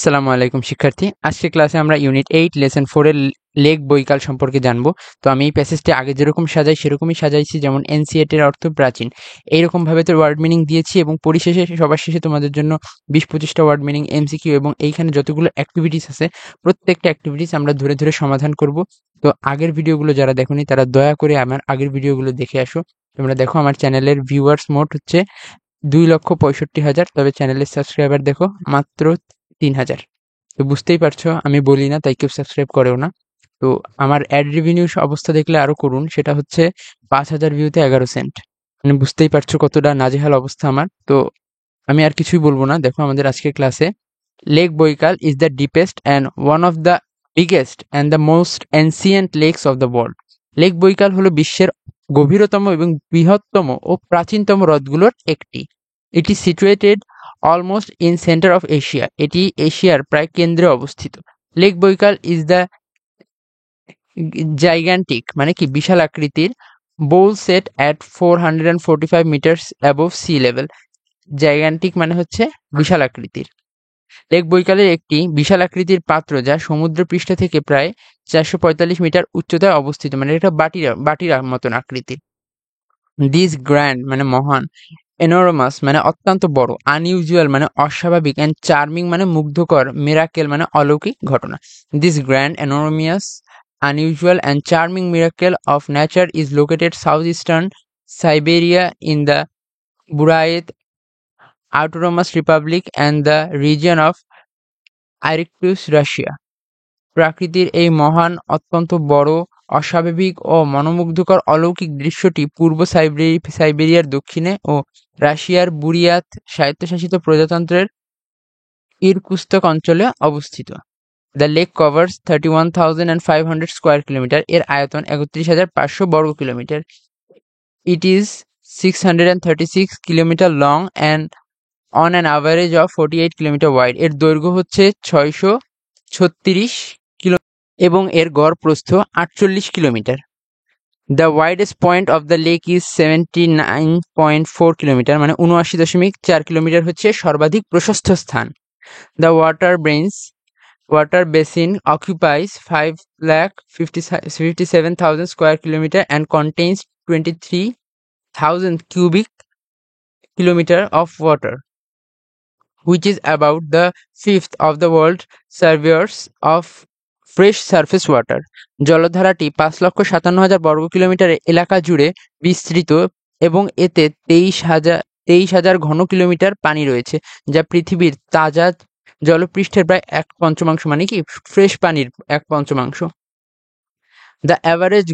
আসসালামু আলাইকুম শিক্ষার্থী। আজকে ক্লাসে আমরা ইউনিট 8 লেসন 4 এর লেক বৈকাল সম্পর্কে জানবো। তো আমি এই প্যাসেজটি আগে যেরকম সাজাই সেরকমই সাজাইছি, যেমন এনসিইআরটি এর অর্থ প্রাচীন। এইরকম ভাবে তো ওয়ার্ড মিনিং দিয়েছি এবং পরিশেষে সবার শেষে তোমাদের জন্য 20-25টা ওয়ার্ড মিনিং এমসিকিউ এবং এইখানে যতগুলো অ্যাক্টিভিটিস আছে প্রত্যেকটা অ্যাক্টিভিটিস আমরা ধরে ধরে সমাধান করব। তো আগের ভিডিওগুলো যারা দেখোনি তারা দয়া করে আমার আগের ভিডিওগুলো দেখে আসো। তোমরা দেখো আমার চ্যানেলের ভিউয়ার্স মোট হচ্ছে 2,65,000, তবে চ্যানেলের সাবস্ক্রাইবার দেখো মাত্র 3,000। তো বুঝতেই পারছো আমি বলি না তাই কেউ সাবস্ক্রাইব করেও না। তো আমার অ্যাড রেভিনিউ অবস্থা দেখলে আরো করুন, সেটা হচ্ছে 5,000 ভিউতে 11 সেন্ট। মানে বুঝতেই পারছো কতটা নাজেহাল অবস্থা আমার। তো আমি আর কিছুই বলবো না, দেখো আমাদের আজকের ক্লাসে Lake Baikal is the deepest and one of the biggest and the most ancient lakes of the world. Lake Baikal হলো বিশ্বের গভীরতম এবং বৃহত্তম ও প্রাচীনতম হ্রদগুলোর একটি। এটি situated almost in centre of Asia. এটি এশিয়ার প্রায় কেন্দ্রে অবস্থিত। Lake Baikal is the gigantic মানে কি বিশাল আকৃতির, bowl set at 445 metres above sea level. Gigantic মানে হচ্ছে বিশাল আকৃতির। লেক বৈকালের একটি বিশাল আকৃতির পাত্র যা সমুদ্র পৃষ্ঠ থেকে প্রায় 445 মিটার উচ্চতায় অবস্থিত, মানে এটা বাটির মতন আকৃতির। দিস গ্র্যান্ড মানে মহান, এনোরমাস মানে অত্যন্ত বড়, আনইউজুয়াল মানে অস্বাভাবিক, অ্যান্ড চার্মিং মানে মুগ্ধকর, মিরাকেল মানে অলৌকিক ঘটনা। This grand, enormous, unusual and charming miracle of nature is located southeastern Siberia in the Burayat Autonomous Republic and the region of Irkutsk, Russia. প্রাকৃতির এই মহান, অত্যন্ত বড়, অস্বাভাবিক ও মনোমুগ্ধকর অলৌকিক দৃশ্যটি পূর্ব সাইবেরিয়ার দক্ষিণে ও রাশিয়ার বুরিয়াত স্বায়ত্তশাসিত প্রজাতন্ত্রের ইরকুত্স্ক অঞ্চলে অবস্থিত। The lake covers 31,500 square kilometre. এর আয়তন 31,500 বর্গ kilometre. It is 636 kilometre long and on an average of 48 kilometre wide. এর দৈর্ঘ্য হচ্ছে 636 কিলো এবং এর গড় প্রস্থ 48 kilometre. The widest point of the lake is 79.4 kilometre, মানে 79.4 কিলোমিটার হচ্ছে সর্বাধিক প্রশস্ত স্থান। The water basin occupies 5,57,000 square kilometer and contains 23,000 cubic kilometer of water, which is about the fifth of the world surveys of fresh surface water. জলধারাটি 5,57,000 বর্গ kilometre এলাকা জুড়ে বিস্তৃত এবং এতে 23,000 ঘন কিলোমিটার পানি রয়েছে, যা পৃথিবীর তাজা জলপৃষ্ঠের প্রায় 1/5, মানে কি ফ্রেশ পানির 1/5। দ্য অ্যাভারেজ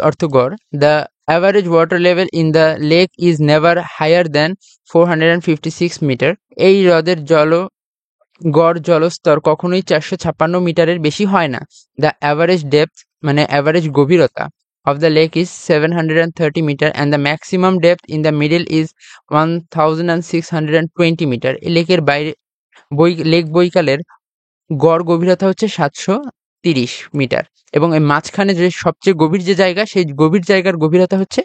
অর্থ গড়। The average water level in the lake is never higher than 456 metre. এই হ্রদের গড় জলস্তর কখনোই 456 মিটারের বেশি হয় না। দ্য অ্যাভারেজ ডেপথ মানে অ্যাভারেজ গভীরতা of the lake is 730 meter and the maximum depth in the middle is 1,620 meter. এই লেকের বাইরে লেক বৈকালের গড় গভীরতা হচ্ছে 730 মিটার এবং এই মাঝখানে যে সবচেয়ে গভীর যে জায়গা, সেই গভীর জায়গার গভীরতা হচ্ছে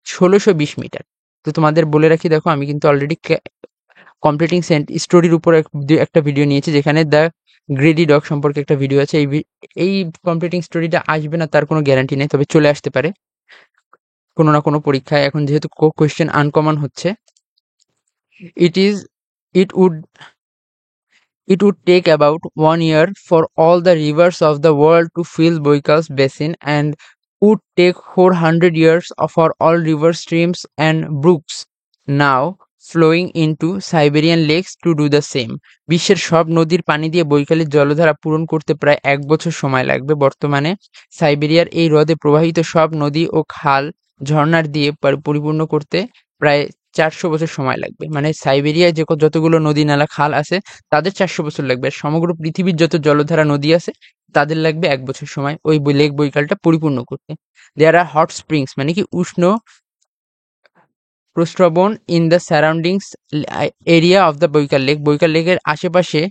1,620 মিটার। তো তোমাদের বলে রাখি, দেখো আমি কিন্তু অলরেডি কমপ্লিটিং স্টোরির উপর একটা ভিডিও নিয়েছি, যেখানে দ্য গ্রেডি ডগ সম্পর্কে একটা ভিডিও আছে। এই কমপ্লিটিং স্টোরিটা আসবে না তার কোনো গ্যারান্টি নেই, তবে চলে আসতে পারে কোনো না কোনো পরীক্ষায়। এখন যেহেতু কোয়েশ্চেন আনকমন হচ্ছে, it would take about 1 year for all the rivers of the world to fill Boikal's basin and would take 400 years for all river streams and brooks now flowing into Siberian lakes to do the same. বিশ্বের সব নদীর পানি দিয়ে বৈকালের জলধারা পূরণ করতে প্রায় 1 বছর সময় লাগবে। বর্তমানে সাইবেরিয়ার এই হ্রদে প্রবাহিত সব নদী ও খাল ঝর্ণার দিয়ে পরিপূর্ণ করতে প্রায় 400 বছর সময় লাগবে। মানে সাইবেরিয়ায় যতগুলো নদী নালা খাল আছে তাদের 400 বছর লাগবে, আর সমগ্র পৃথিবীর যত জলধারা নদী আছে তাদের লাগবে 1 বছর সময় ওই লেক বৈকালটা পরিপূর্ণ করতে। দেয়ার আর হট স্প্রিংস মানে কি উষ্ণ প্রস্রবণ in the surroundings area of the Baikal lake. Baikal লেকের আশেপাশে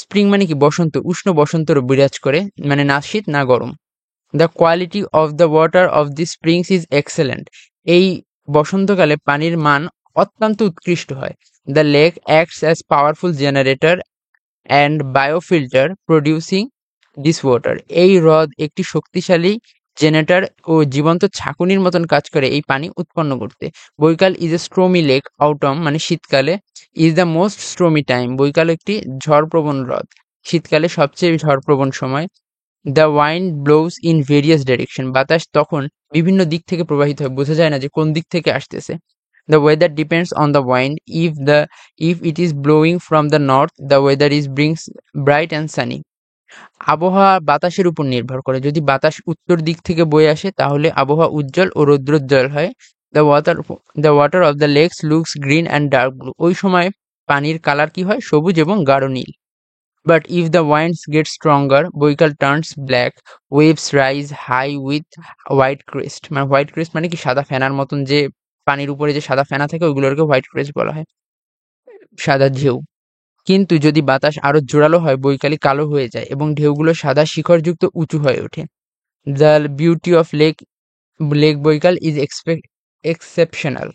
স্প্রিং মানে কি বসন্ত, উষ্ণ বসন্ত বিরাজ করে, মানে না শীত না গরম। The quality of the water of the springs is excellent. এই বসন্তকালে পানির মান অত্যন্ত উৎকৃষ্ট হয়। The lake acts as powerful generator and biofilter producing this water. এই হ্রদ একটি শক্তিশালী জেনারেটর ও জীবন্ত ছাঁকুনির মতন কাজ করে এই পানি উৎপন্ন করতে। বৈকাল ইজ এ স্ট্রমি লেক। অউটম মানে শীতকালে is the most stormy time. বৈকাল একটি ঝড়প্রবণ হ্রদ। শীতকালে সবচেয়ে ঝড়প্রবণ সময়। The wind blows in various direction. বাতাস তখন বিভিন্ন দিক থেকে প্রবাহিত হয়, বোঝা যায় না যে কোন দিক থেকে আসতেছে। The weather depends on the wind. If it is blowing from the north, the weather is brings bright and sunny. আবহাওয়া বাতাসের উপর নির্ভর করে। যদি বাতাস উত্তর দিক থেকে বয়ে আসে তাহলে আবহাওয়া উজ্জ্বল ও রৌদ্রোজ্জ্বল হয়। The water of the lakes looks green and dark blue. ওই সময় পানির কালার কি হয়? সবুজ এবং গাঢ় নীল। But if the winds get stronger, Baikal turns black. Waves rise high with white crest. মানে হোয়াইট ক্রেস্ট মানে কি সাদা ফেনার মতন যে পানির উপরে যে সাদা ফেনা থাকে ওইগুলোকে হোয়াইট ক্রেস্ট বলা হয়, সাদা ঢেউ। কিন্তু যদি বাতাস আরো জোরালো হয় বৈকালি কালো হয়ে যায় এবং ঢেউগুলো সাদা শিখরযুক্ত উঁচু হয়ে ওঠে। The beauty of Lake Baikal is exceptional.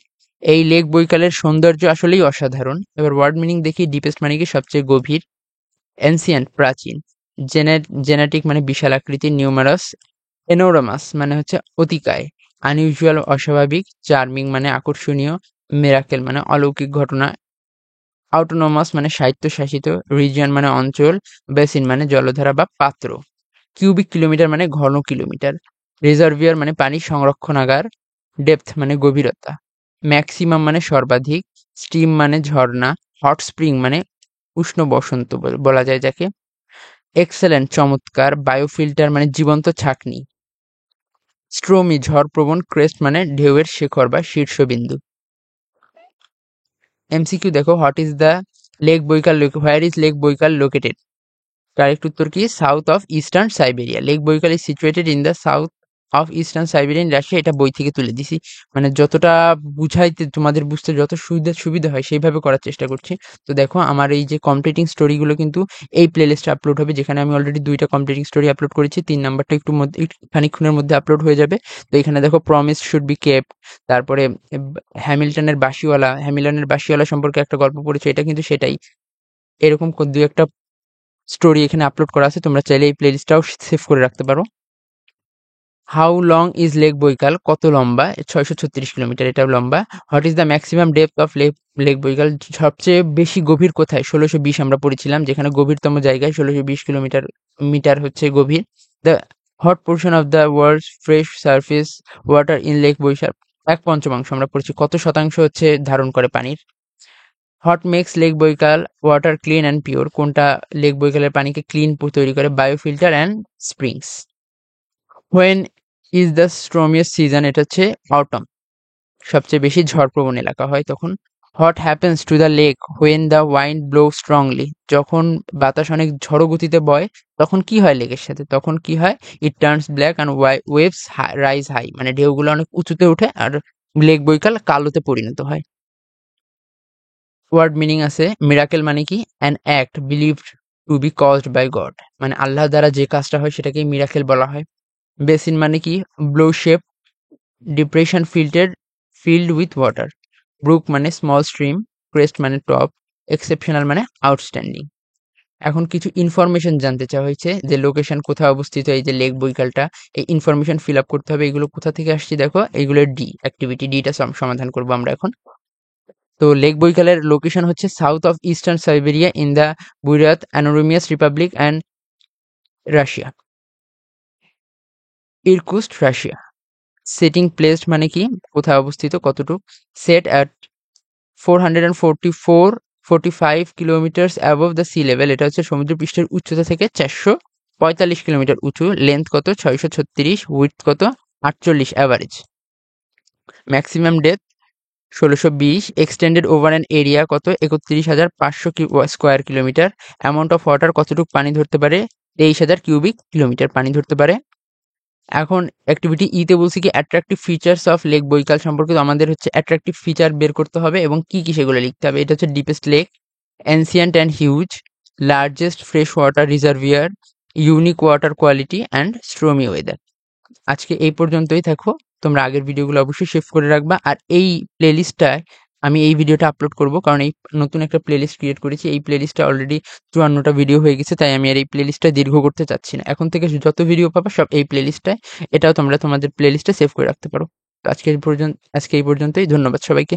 এই লেক বৈকালের সৌন্দর্য আসলেই অসাধারণ। এবার ওয়ার্ড মিনিং দেখি। ডিপেস্ট মানে কি সবচেয়ে গভীর, এনসিয়েন্ট প্রাচীন, জেনেটিক মানে বিশাল আকৃতি, নিউমারাস, এনোরামাস মানে হচ্ছে অতিকায়, আনইউজুয়াল অস্বাভাবিক, চার্মিং মানে আকর্ষণীয়, মিরাকেল মানে অলৌকিক ঘটনা, অটোনোমাস মানে স্বায়ত্তশাসিত, রিজিয়ন মানে অঞ্চল, বেসিন মানে জলধারা বা পাত্র, কিউবিক কিলোমিটার মানে ঘন কিলোমিটার, রিজার্ভিয়ার মানে পানি সংরক্ষণাগার, ডেপথ মানে গভীরতা, ম্যাক্সিমাম মানে সর্বাধিক, স্টিম মানে ঝর্ণা, হট স্প্রিং মানে উষ্ণ বসন্ত বলা যায় যাকে, এক্সেলেন্ট চমৎকার, বায়োফিল্টার মানে জীবন্ত ছাঁকনি, স্ট্রোমি ঝড়প্রবণ, ক্রেস্ট মানে ঢেউয়ের শেখর বা শীর্ষবিন্দু। এমসিকিউ দেখো, what is the lake Baikal, where is Lake Baikal located? Correct উত্তর কি? South of eastern Siberia. Lake Baikal is situated in the south of eastern Siberian Russia. এটা বই থেকে তুলে দিছি, মানে যতটা বুঝাইতে তোমাদের বুঝতে যত সুবিধা হয় সেইভাবে করার চেষ্টা করছি। তো দেখো আমার এই যে কমপ্লিটিং স্টোরিগুলো কিন্তু এই প্লেলিস্টে আপলোড হবে, যেখানে আমি অলরেডি 2টা কমপ্লিটিং স্টোরি আপলোড করেছি। 3 নাম্বারটা একটু খানিকক্ষণের মধ্যে আপলোড হয়ে যাবে। তো এখানে দেখো প্রমিস শুড বি কেপ্ট, তারপরে হ্যামিল্টনের বাঁশিওয়ালা সম্পর্কে একটা গল্প পড়েছে, এটা কিন্তু সেটাই। এরকম 2-একটা স্টোরি এখানে আপলোড করা আছে, তোমরা চাইলে এই প্লেলিস্টটাও সেভ করে রাখতে পারো। How long is Lake Baikal? কত লম্বা? 636 কিলোমিটার, এটাও লম্বা। What is the maximum depth of Lake Baikal? সবচেয়ে বেশি গভীর কোথায়? 1620 আমরা পড়েছিলাম, যেখানে গভীরতম জায়গায় 1620 মিটার হচ্ছে গভীর। The hot portion of the world's fresh surface water in Lake Baikal 1/5 আমরা পড়েছি। কত শতাংশ হচ্ছে ধারণ করে পানির? What makes Lake Baikal water clean and pure? কোনটা লেক বৈকালের পানিকে ক্লিন তৈরি করে? Biofilter and springs. When is the stormiest season? এটা হচ্ছে অটম, সবচেয়ে বেশি ঝড়প্রবণ এলাকা হয় তখন। What happens to the lake when the wind blow strongly? যখন বাতাস অনেক ঝড়ো গতিতে বয় তখন কি হয় লেকের সাথে? তখন কি হয়? It turns black and waves rise high, মানে ঢেউগুলো অনেক উঁচুতে ওঠে আর লেক বৈকাল কালোতে পরিণত হয়। ওয়ার্ড মিনিং আছে। মিরাকেল মানে কি? An act believed to be caused by God, মানে আল্লাহ দ্বারা যে কাজটা হয় সেটাকে মিরাকেল বলা হয়। বেসিন মানে কি? Bowl shape depression filled with water. Brook মানে স্মল স্ট্রিম, ক্রেস্ট মানে টপ, এক্সেপশনাল মানে আউটস্ট্যান্ডিং। এখন কিছু ইনফরমেশন জানতে চাওয়া হয়েছে যে লোকেশন কোথায় অবস্থিত এই যে লেক বৈকালটা, এই ইনফরমেশন ফিল আপ করতে হবে। এগুলো কোথা থেকে আসছে দেখো, এইগুলোর অ্যাক্টিভিটি ডিটা সমাধান করবো আমরা এখন। তো লেক বৈকালের লোকেশন হচ্ছে south of eastern Siberia in the Buryat autonomous republic and Russia, Irkutsk Russia. Setting placed মানে কি? কোথায় অবস্থিত, কতটুক? Set at 445 kilometres above the sea level, এটা হচ্ছে সমুদ্র পৃষ্ঠের উচ্চতা থেকে 445 কিলোমিটার উঁচু। লেন্থ কত? 636। উইডথ কত? 48 average. Maximum depth 1620। Extended over an area কত? 31,500 square kilometre. Amount of water কতটুকু পানি ধরতে পারে? 23,000 কিউবিক কিলোমিটার পানি ধরতে পারে। এখন অ্যাক্টিভিটি ইতে বলছি কি অ্যাট্রাকটিভ ফিচার্স অফ লেক বৈকাল সম্পর্কে আমাদের হচ্ছে অ্যাট্রাকটিভ ফিচার বের করতে হবে এবং কি কি সেগুলো লিখতে হবে। এটা হচ্ছে deepest lake, ancient and huge, largest fresh water reservoir, unique water quality and stormy weather. আজকে এই পর্যন্তই থাকো। তোমরা আগের ভিডিওগুলো অবশ্যই সেভ করে রাখবা আর এই প্লেলিস্টটায় আমি এই ভিডিওটা আপলোড করব, কারণ এই নতুন একটা প্লেলিস্ট ক্রিয়েট করেছি। এই প্লেলিস্টে অলরেডি 54টা ভিডিও হয়ে গেছে, তাই আমি আর এই প্লেলিস্টটা দীর্ঘ করতে চাচ্ছি না। এখন থেকে যত ভিডিও পাবা সব এই প্লেলিস্টটায়, এটাও তোমরা তোমাদের প্লেলিস্টে সেভ করে রাখতে পারো। তো আজকে এই পর্যন্তই। ধন্যবাদ সবাইকে।